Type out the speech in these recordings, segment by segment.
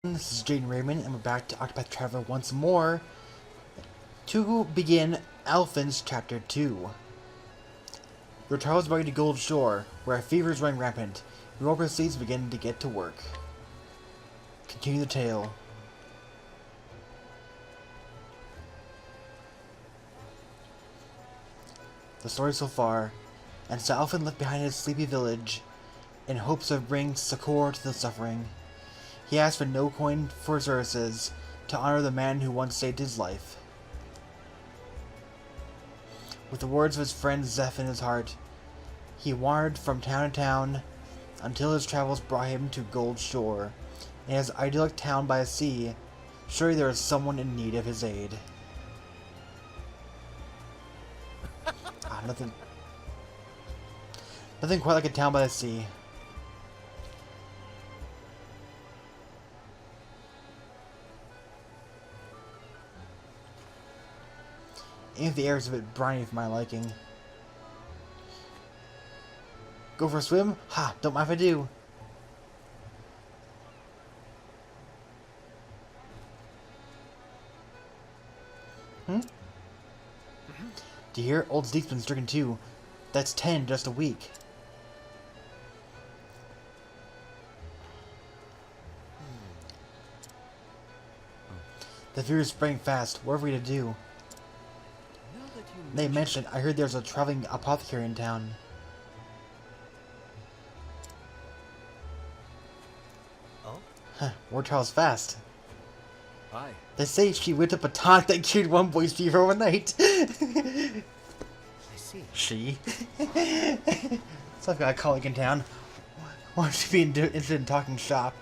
This is JaidynReiman, and we're back to Octopath Traveler once more to begin Alfyn Chapter 2. Your child is ready to Gold Shore, where a fever is running rampant. Your proceeds begin to get to work. Continue the tale. The story so far, and so Alfyn left behind his sleepy village in hopes of bringing succor to the suffering. He asked for no coin for services to honor the man who once saved his life. With the words of his friend Zeph in his heart, he wandered from town to town until his travels brought him to Gold Shore. In his idyllic town by the sea, surely there is someone in need of his aid. Nothing quite like a town by the sea. Even if the air is a bit briny for my liking. Go for a swim? Ha! Don't mind if I do. Do you hear? Old Zeke's been stricken too. That's 10 in just a week. The fear is spreading fast. What are we to do? They mentioned I heard there's a traveling apothecary in town. Oh? Huh, word travels fast. Hi. They say she whipped up a tonic that cured one boy's fever overnight. I see. She? So I've got a colleague in town. Why don't you be interested in talking shop?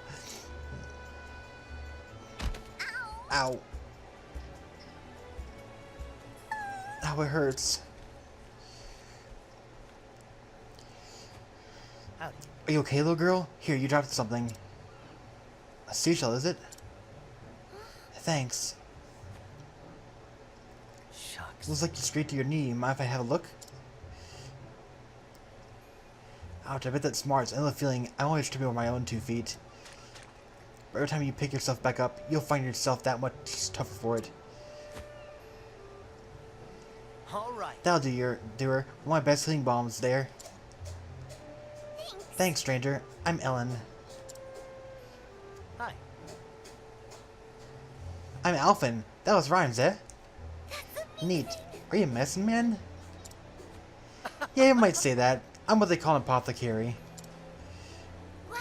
Ow. Ow, it hurts. Howdy. Are you okay, little girl? Here, you dropped something. A seashell, is it? Thanks. Shucks. Looks like you scraped to your knee. Mind if I have a look? Ouch, I bet that smarts. I know the feeling. I always trip over my own 2 feet. But every time you pick yourself back up, you'll find yourself that much tougher for it. Alright. That'll do her. One of my best healing bombs there. Thanks, stranger. I'm Ellen. Hi. I'm Alfyn. That was rhymes, eh? Neat. Are you a medicine man? Yeah, you might say that. I'm what they call an apothecary. Wow.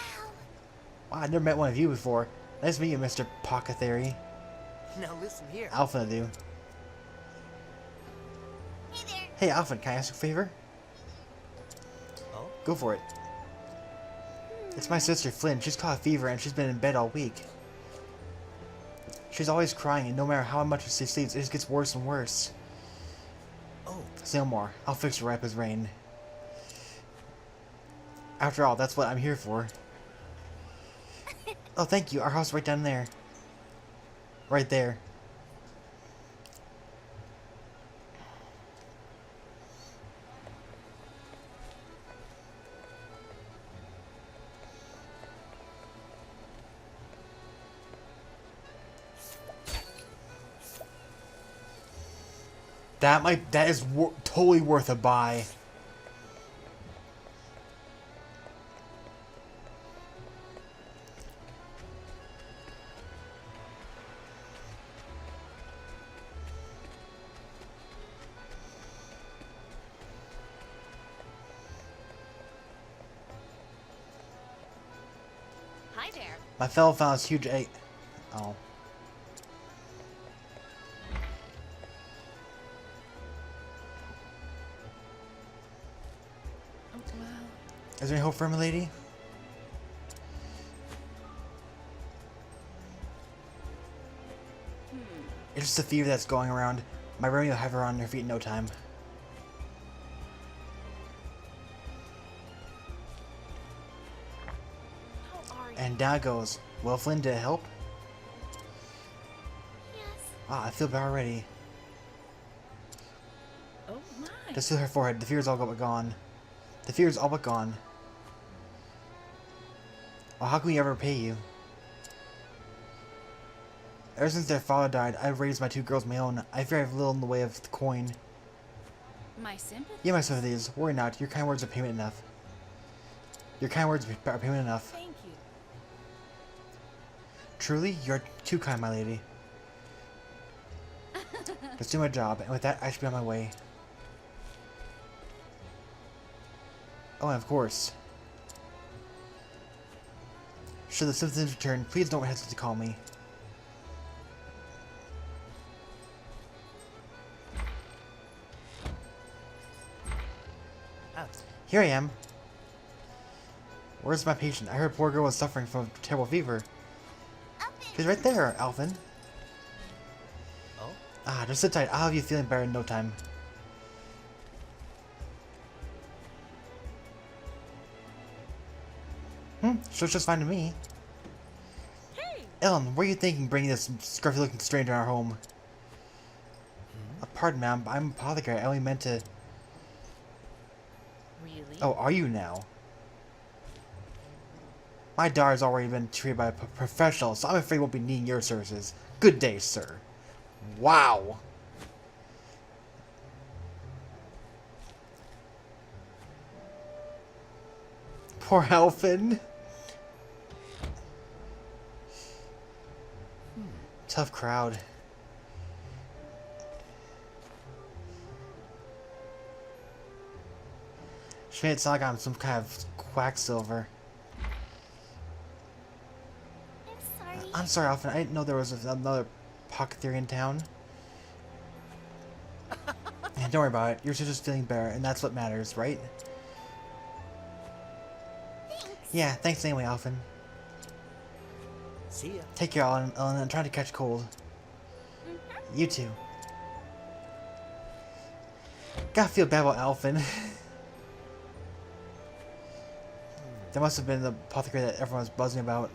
Wow, I've never met one of you before. Nice to meet you, Mr. Apothecary. Now listen here. Alfyn, I do. Hey there. Hey, Alfyn, can I ask you a favor? Oh? Go for it. It's my sister, Flynn. She's caught a fever and she's been in bed all week. She's always crying, and no matter how much she sleeps, it just gets worse and worse. Oh. Say no more. I'll fix her right up as rain. After all, that's what I'm here for. Oh, thank you. Our house is right down there. Right there. That is totally worth a buy. Hi there. My fellow found this huge egg. Oh. Is there any hope for me, lady? It's just a fever that's going around. My Romeo will have her on her feet in no time. How are you? And down it goes. Well, Flynn, did it help? Yes. Ah, I feel better already. Oh my. Just feel her forehead. The fever's all but gone. The fever's all but gone. Well, how can we ever pay you? Ever since their father died, I've raised my two girls my own. I fear I have little in the way of the coin. My sympathy. Yeah, my sympathies. Worry not. Your kind words are payment enough. Your kind words are payment enough. Thank you. Truly, you're too kind, my lady. Let's do my job, and with that, I should be on my way. Oh, and of course. Should the citizens return, please don't hesitate to call me. Here I am. Where's my patient? I heard a poor girl was suffering from a terrible fever. She's right there, Alfyn. Oh? Ah, just sit tight. I'll have you feeling better in no time. So it's just fine to me. Hey. Ellen, what are you thinking bringing this scruffy-looking stranger in our home? Pardon, ma'am, but I'm an apothecary. I only meant to... Really? Oh, are you now? My daughter's already been treated by a professional, so I'm afraid we'll be needing your services. Good day, sir. Wow. Poor Alfyn. Tough crowd. She made it sound like I'm some kind of quacksilver. I'm sorry. I'm sorry, Alfyn. I didn't know there was another apothecary in town. Yeah, don't worry about it. You're just feeling better, and that's what matters, right? Thanks. Yeah, thanks anyway, Alfyn. See ya. Take care, Ellen. I'm trying to catch a cold. You too. Gotta feel bad about Alfyn. That must have been the apothecary that everyone was buzzing about.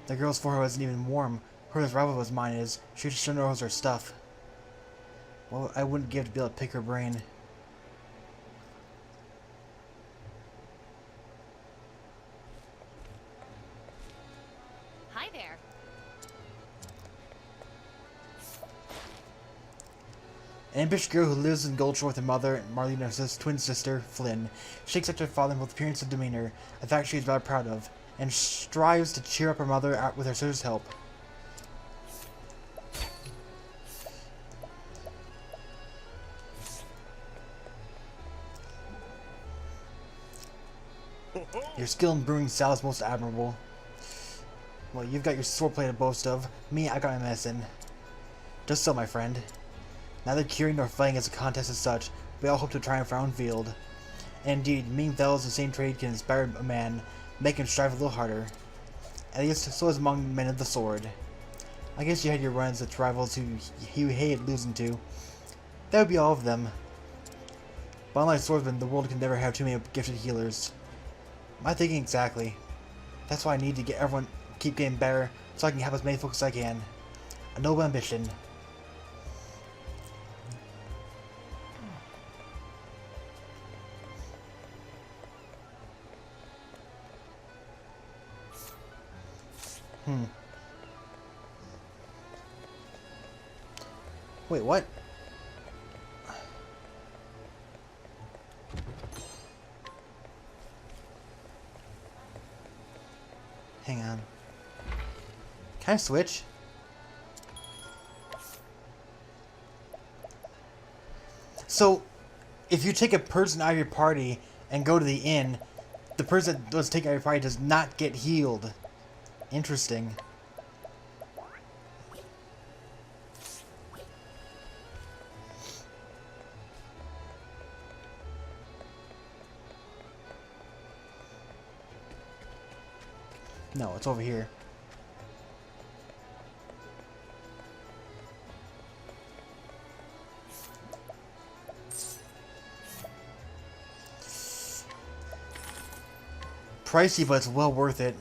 The girl's forehead wasn't even warm. Hers rival was mine is. She just knows her stuff. Well, I wouldn't give to be able to pick her brain. Hi there. An ambitious girl who lives in Goldshore with her mother and Marlena's twin sister, Flynn, shakes up to her father in both appearance and demeanor, a fact she is rather proud of, and strives to cheer up her mother out with her sister's help. Your skill in brewing salad is most admirable. Well, you've got your swordplay to boast of. Me, I got my medicine. Just so, my friend. Neither curing nor fighting is a contest as such, we all hope to triumph our own field. And indeed, mean fellows in the same trade can inspire a man, make him strive a little harder. At least, so is among men of the sword. I guess you had your runs with rivals who you hated losing to. That would be all of them. But unlike swordsmen, the world can never have too many gifted healers. My thinking exactly. That's why I need to get everyone keep getting better, so I can help as many folks as I can. A noble ambition. Wait, what? Hang on. Can I switch? So, if you take a person out of your party and go to the inn, the person that was taken out of your party does not get healed. Interesting. No, it's over here. Pricey, but it's well worth it.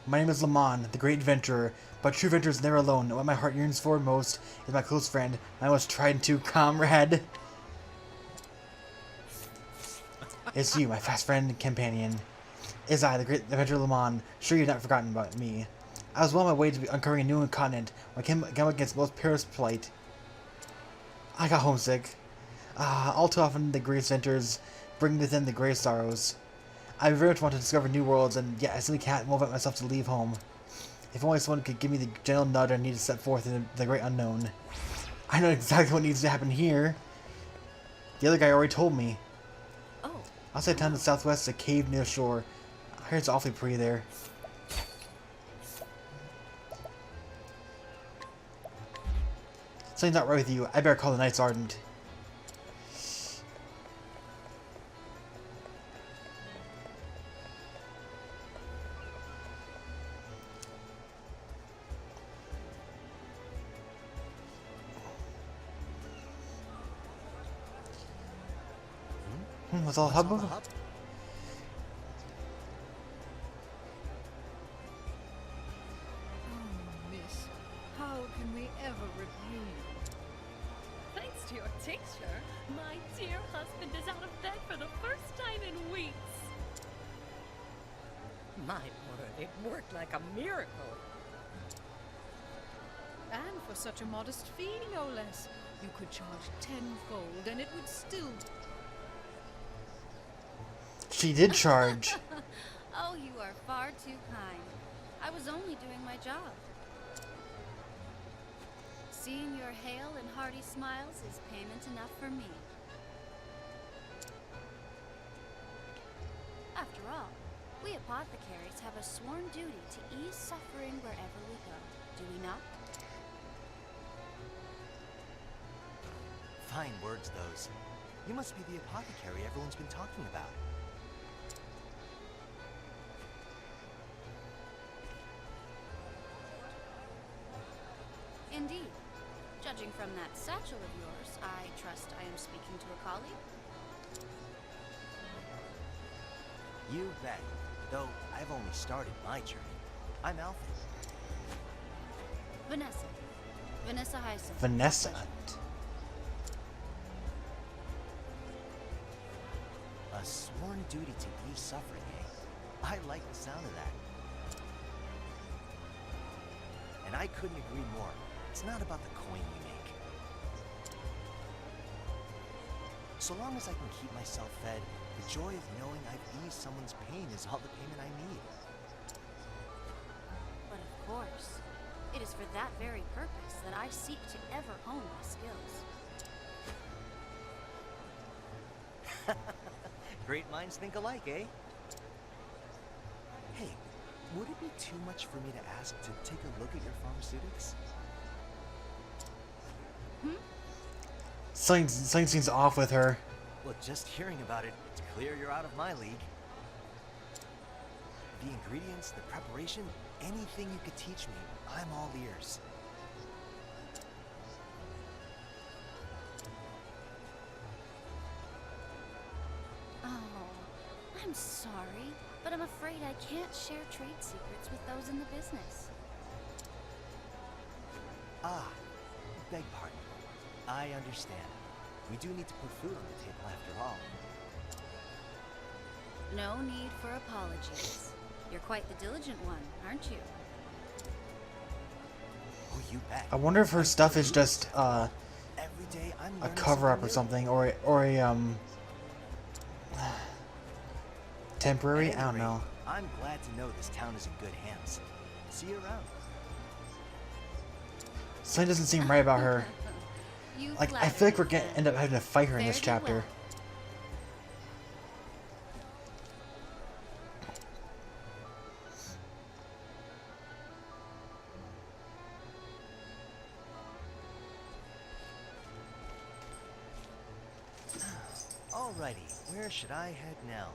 My name is Lamon, the great adventurer, but true adventure is never alone. What my heart yearns for most is my close friend, my most tried and true comrade. It's you, my fast friend and companion. Is I, the great adventurer Lamon. Sure you've not forgotten about me. I was well on my way to be uncovering a new continent when I came up against the most perilous plight. I got homesick. All too often the greatest adventures bring with them the greatest sorrows. I very much want to discover new worlds, and yet I simply can't motivate myself to leave home. If only someone could give me the gentle nudge I need to set forth in the great unknown. I know exactly what needs to happen here. The other guy already told me. Oh. Outside town to the southwest, a cave near the shore. I heard it's awfully pretty there. Something's not right with you. I better call the Knights Ardent. What's all hubbub? Miss, how can we ever repay you? Thanks to your tincture, my dear husband is out of bed for the first time in weeks. My word, it worked like a miracle. And for such a modest fee, no less. You could charge tenfold, and it would still... She did charge. Oh, you are far too kind. I was only doing my job. Seeing your hale and hearty smiles is payment enough for me. After all, we apothecaries have a sworn duty to ease suffering wherever we go, do we not? Fine words, those. You must be the apothecary everyone's been talking about. Indeed. Judging from that satchel of yours, I trust I am speaking to a colleague. You bet. Though I've only started my journey. I'm Alfyn. Vanessa. Vanessa Hyson. Vanessa. A sworn duty to ease suffering, eh? I like the sound of that. And I couldn't agree more. It's not about the coin we make. So long as I can keep myself fed, the joy of knowing I've eased someone's pain is all the payment I need. But of course, it is for that very purpose that I seek to ever hone my skills. Great minds think alike, eh? Hey, would it be too much for me to ask to take a look at your pharmaceutics? Something seems off with her. Well, just hearing about it, it's clear you're out of my league. The ingredients, the preparation, anything you could teach me, I'm all ears. Oh, I'm sorry, but I'm afraid I can't share trade secrets with those in the business. Ah, beg pardon. I understand. We do need to put food on the table after all. No need for apologies. You're quite the diligent one, aren't you? Oh, you bet. I wonder if her stuff is just Every day I'm a learning cover-up or something something, or a temporary. I don't know. I'm glad to know this town is in good hands. See you around. Something doesn't seem right about her. You Like, I feel like we're gonna end up having to fight her in this Fare thee chapter. Alrighty, where should I head now?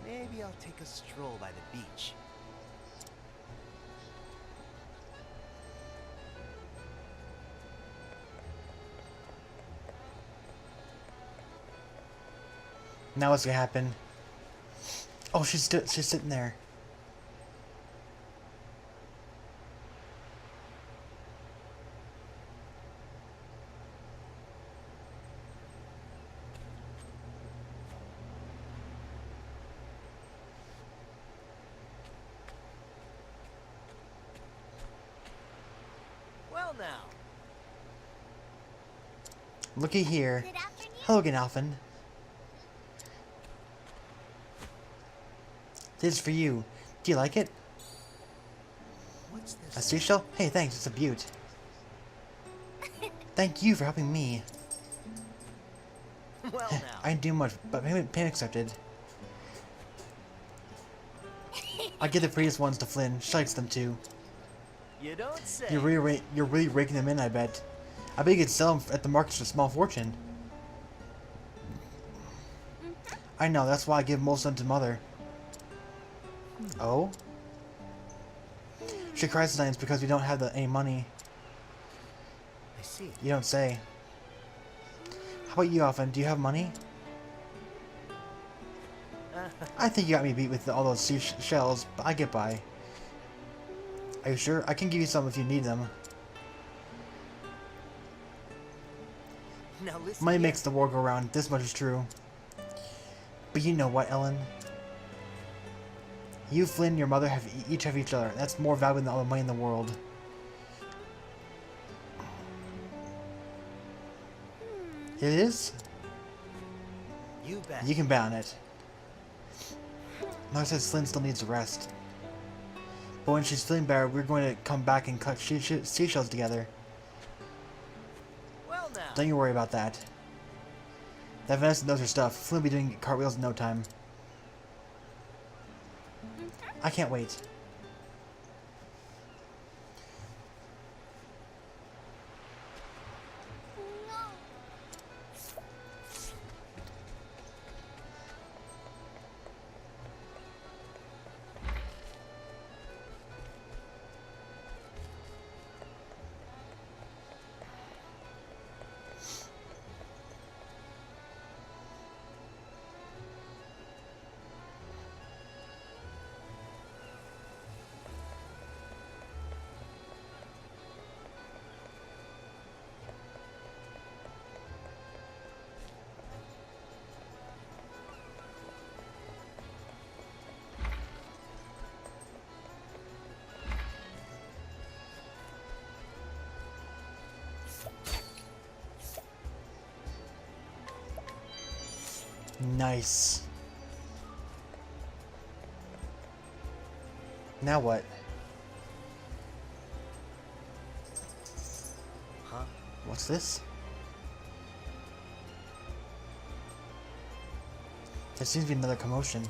Maybe I'll take a stroll by the beach. Now what's gonna happen? Oh, she's sitting there. Well now. Looky here. Good afternoon. Hello again, Alfyn. This is for you. Do you like it? What's this? A seashell? Hey, thanks. It's a beaut. Thank you for helping me. Well now. I didn't do much, but payment accepted. I give the prettiest ones to Flynn. She likes them too. You don't say. You're really raking them in, I bet. I bet you could sell them at the market for a small fortune. I know, that's why I give most of them to Mother. Oh? She cries tonight because we don't have any money. I see. You don't say. How about you, Alfyn? Do you have money? I think you got me beat with all those seashells, but I get by. Are you sure? I can give you some if you need them. Now listen. Money here. makes the world go round. This much is true. But you know what, Ellen? You, Flynn, and your mother each have each other. That's more valuable than all the money in the world. It is? You bet. You can bet on it. Mother says Flynn still needs a rest. But when she's feeling better, we're going to come back and collect seashells together. Well now. Don't you worry about that. That Vanessa knows her stuff. Flynn will be doing cartwheels in no time. I can't wait. Nice. Now what? Huh? What's this? There seems to be another commotion.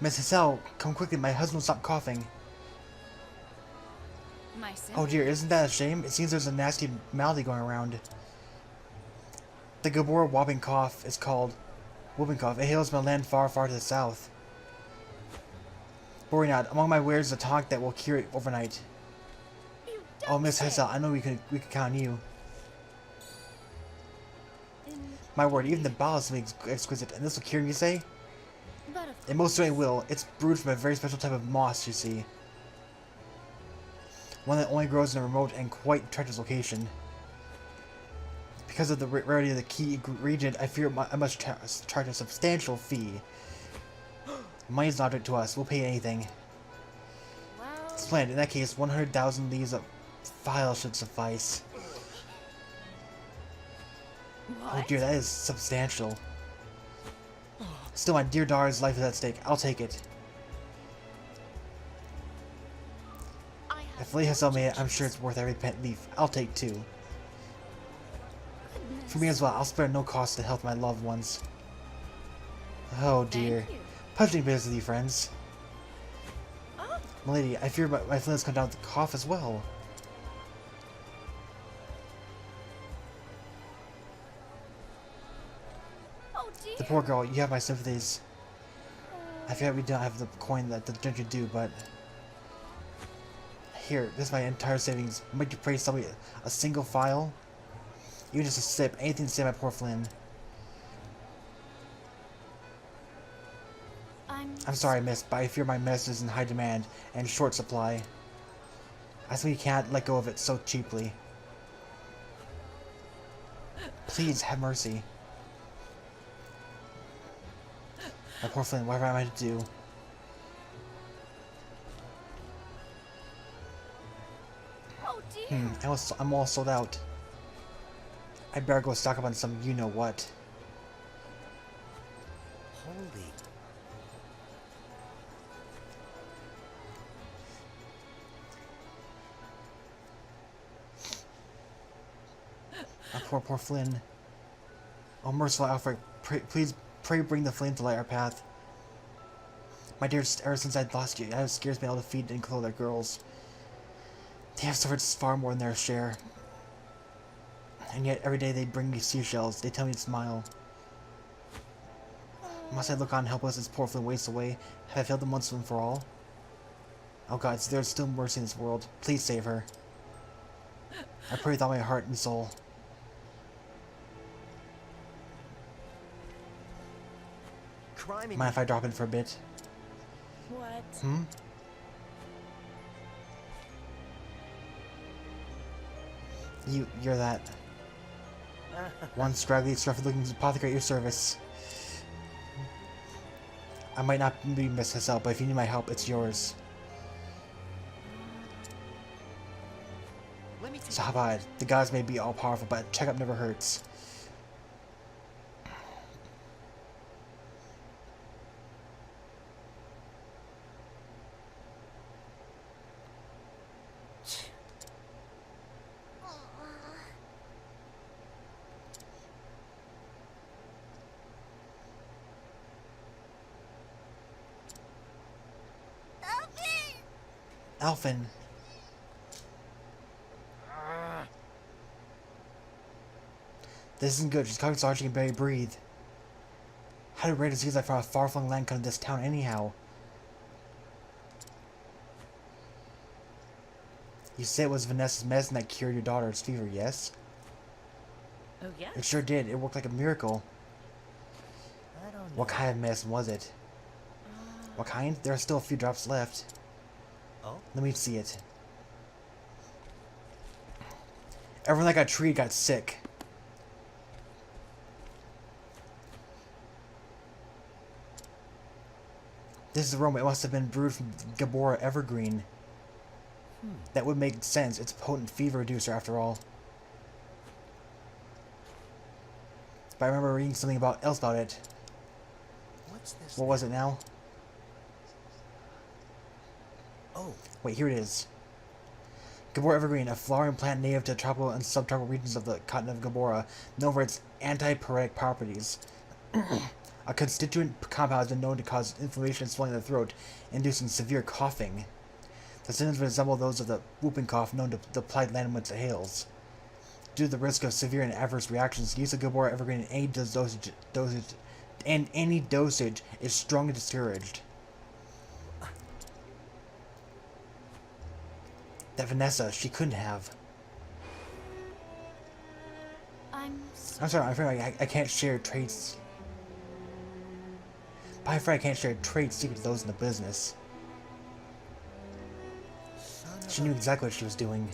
Mrs. L, come quickly, my husband will stop coughing. My son. Oh dear, isn't that a shame? It seems there's a nasty malady going around. The Gabor whooping cough is called whooping cough. It hails from a land far, far to the south. Worry not, among my wares is a tonic that will cure it overnight. You Oh, don't Miss say. Hessel, I know we could count on you. In- My word, even the bottle is something exquisite, and this will cure me, you say? But of It most certainly will. It's brewed from a very special type of moss, you see. One that only grows in a remote and quite treacherous location. Because of the rarity of the key region, I fear I must charge a substantial fee. Money is not object to us. We'll pay anything. well, Splendid. In that case, 100,000 leaves of file should suffice. what? Oh dear, that is substantial. Still, my dear daughter's life is at stake. I'll take it. I have If Lee has sold me it, I'm sure it's worth every leaf. I'll take two. goodness. For me as well, I'll spare no cost to help my loved ones. Oh dear. Thank you. Pleasure business with you, friends. Oh, Milady, I fear my feelings come down with the cough as well. oh dear. The poor girl, you have my sympathies. I fear we don't have the coin that the gentry do, but... Here, this is my entire savings. Might you pray somebody a single file? Even just a sip, anything to save my poor Flynn. I'm sorry, miss, but I fear my medicine is in high demand and short supply. I simply can't let go of it so cheaply. Please, have mercy. My poor Flynn, whatever am I to do? Oh dear. I'm all sold out. I better go stock up on some you-know-what. Holy. My poor Flynn. Oh, merciful Alfred, please pray bring the flame to light our path. My dear, ever since I lost you, it scares me able to feed and clothe our girls. They have suffered far more than their share. And yet, every day they bring me seashells. They tell me to smile. Must I look on helpless as poor Flynn wastes away? Have I failed them once and for all? Oh God, there's still mercy in this world. Please save her. I pray with all my heart and soul. Crime Mind if I drop in for a bit? What? You're that one scraggly, scruffy-looking apothecary at your service. I might not be Miss Hassel, but if you need my help, it's yours. Let me take So how about it? The gods may be all-powerful, but checkup never hurts. Alfyn. This isn't good. She's coughing so hard she can barely breathe. How did rare disease like from a far-flung land come to this town anyhow? You say it was Vanessa's medicine that cured your daughter's fever, yes? Oh yeah. It sure did. It worked like a miracle. I don't know. What kind of medicine was it? What kind? There are still a few drops left. Oh? Let me see it. Everyone that got treated got sick. This is aroma. It must have been brewed from Gabora Evergreen. That would make sense. It's a potent fever reducer after all. But I remember reading something else about it. What's this? What was it now? Oh, Wait, here it is. Gabora Evergreen, a flowering plant native to tropical and subtropical regions of the continent of Gabora, known for its antipyretic properties. A constituent compound has been known to cause inflammation and swelling of the throat, inducing severe coughing. The symptoms resemble those of the whooping cough known to the plague land whence it hails. Due to the risk of severe and adverse reactions, use of Gabora Evergreen in any dosage is strongly discouraged. That Vanessa, she couldn't have. I'm sorry, I'm afraid I can't share traits. But I'm afraid I can't share trade secrets to those in the business. She knew exactly what she was doing.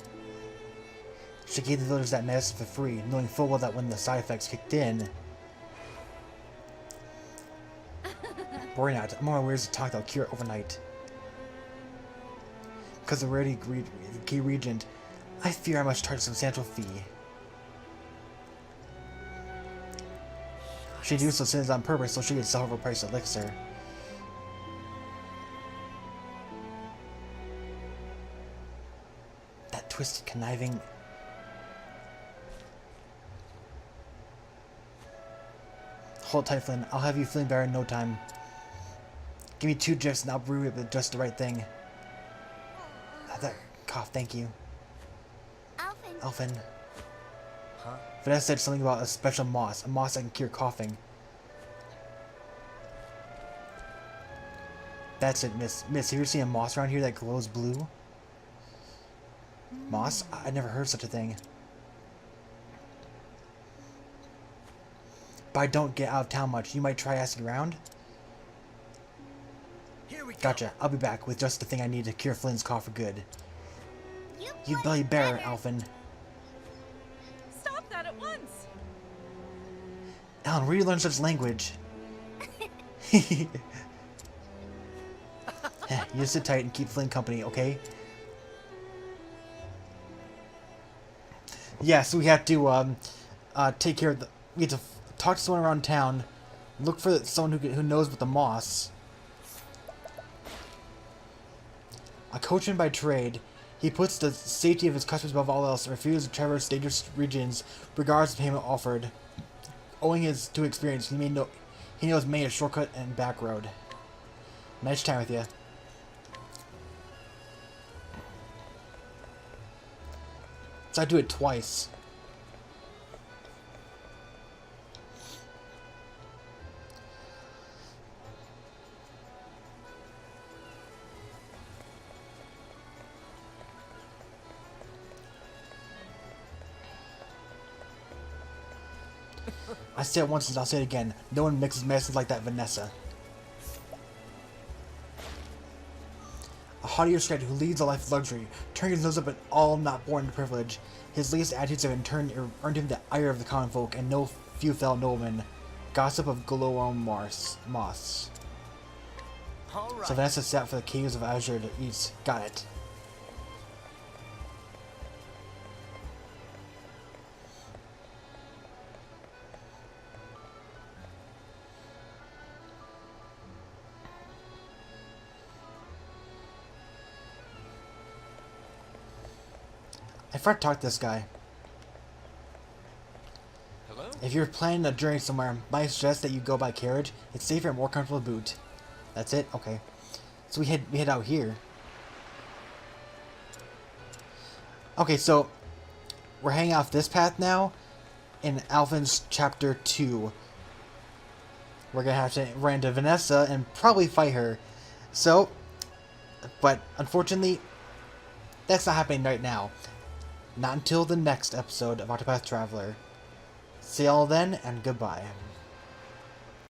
She gave the villagers that medicine for free, knowing full well that when the side effects kicked in... Worry not, I'm on my ways to talk that'll cure it overnight. Because of rarity key regent, I fear I must charge a substantial fee. She do so sins on purpose so she could sell her price elixir. That twisted, conniving... Hold tight, Flynn. I'll have you feeling better in no time. Give me 2 gifs and I'll brew it with just the right thing. That cough, thank you. Alfyn. huh? Vanessa said something about a special moss. A moss that can cure coughing. That's it, miss. Miss, have you ever seen a moss around here that glows blue? Moss? I never heard such a thing. But I don't get out of town much. You might try asking around? Here we go. Gotcha. I'll be back with just the thing I need to cure Flynn's cough for good. You bloody bear, Alfyn. Stop that at once! Alan, where do you learn such language? You sit tight and keep Flynn company, okay? Yeah, so we have to take care of the. We have to talk to someone around town, look for someone who knows about the moss. A coachman by trade, he puts the safety of his customers above all else and refuses to traverse dangerous regions regardless of the payment offered. Owing to experience, he knows many a shortcut and back road. Nice time with you. So I do it twice. I said it once and I'll say it again. No one mixes medicines like that Vanessa. A haughty aristocrat who leads a life of luxury, turning his nose up at all not born to privilege. His latest attitudes have in turn earned him the ire of the common folk and no few fellow noblemen. Gossip of glowworm moss. All right. So Vanessa sat for the caves of Azure to eat. Got it. I forgot to talk to this guy. Hello? If you're planning a journey somewhere, I suggest that you go by carriage. It's safer and more comfortable to boot. That's it? Okay. So we head out here. Okay, so we're heading off this path now in Alfyn Chapter 2. We're gonna have to run into Vanessa and probably fight her. So, but unfortunately, that's not happening right now. Not until the next episode of Octopath Traveler. See y'all then, and goodbye.